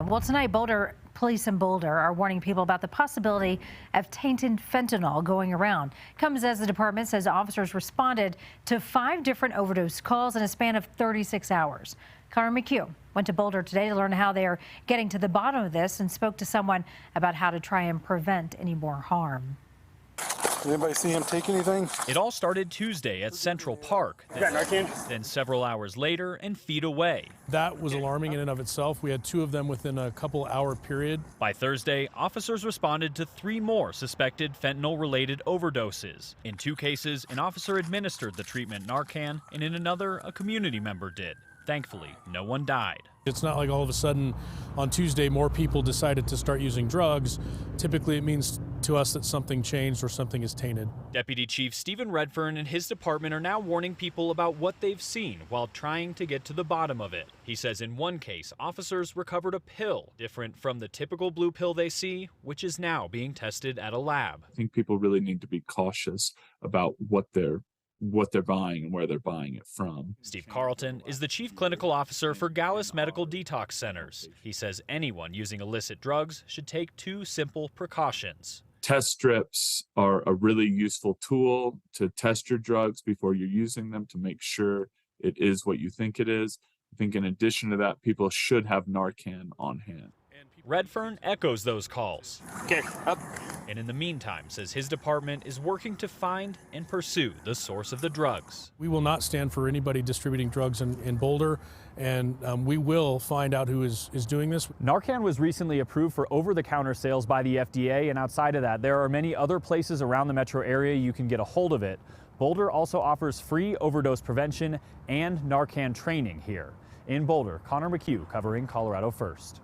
Well, tonight, police in Boulder are warning people about the possibility of tainted fentanyl going around. Comes as the department says officers responded to 5 different overdose calls in a span of 36 hours. Connor McHugh went to Boulder today to learn how they are getting to the bottom of this and spoke to someone about how to try and prevent any more harm. Did anybody see him take anything? It all started Tuesday at Central Park. Then several hours later and feet away. That was alarming in and of itself. We had 2 of them within a couple-hour period. By Thursday, officers responded to 3 more suspected fentanyl-related overdoses. In 2 cases, an officer administered the treatment Narcan, and in another, a community member did. Thankfully, no one died. It's not like all of a sudden on Tuesday more people decided to start using drugs. Typically it means to us that something changed or something is tainted. Deputy Chief Stephen Redfern and his department are now warning people about what they've seen while trying to get to the bottom of it. He says in one case, officers recovered a pill different from the typical blue pill they see, which is now being tested at a lab. I think people really need to be cautious about what they're buying and where they're buying it from. Steve Carlton is the chief clinical officer for Gallus Medical Detox Centers. He says anyone using illicit drugs should take 2 simple precautions. Test strips are a really useful tool to test your drugs before you're using them to make sure it is what you think it is. I think in addition to that, people should have Narcan on hand. Redfern echoes those calls. Okay, up. And in the meantime, says his department is working to find and pursue the source of the drugs. We will not stand for anybody distributing drugs in Boulder, and we will find out who is doing this. Narcan was recently approved for over-the-counter sales by the FDA, and outside of that, there are many other places around the metro area you can get a hold of it. Boulder also offers free overdose prevention and Narcan training here. In Boulder, Connor McHugh covering Colorado First.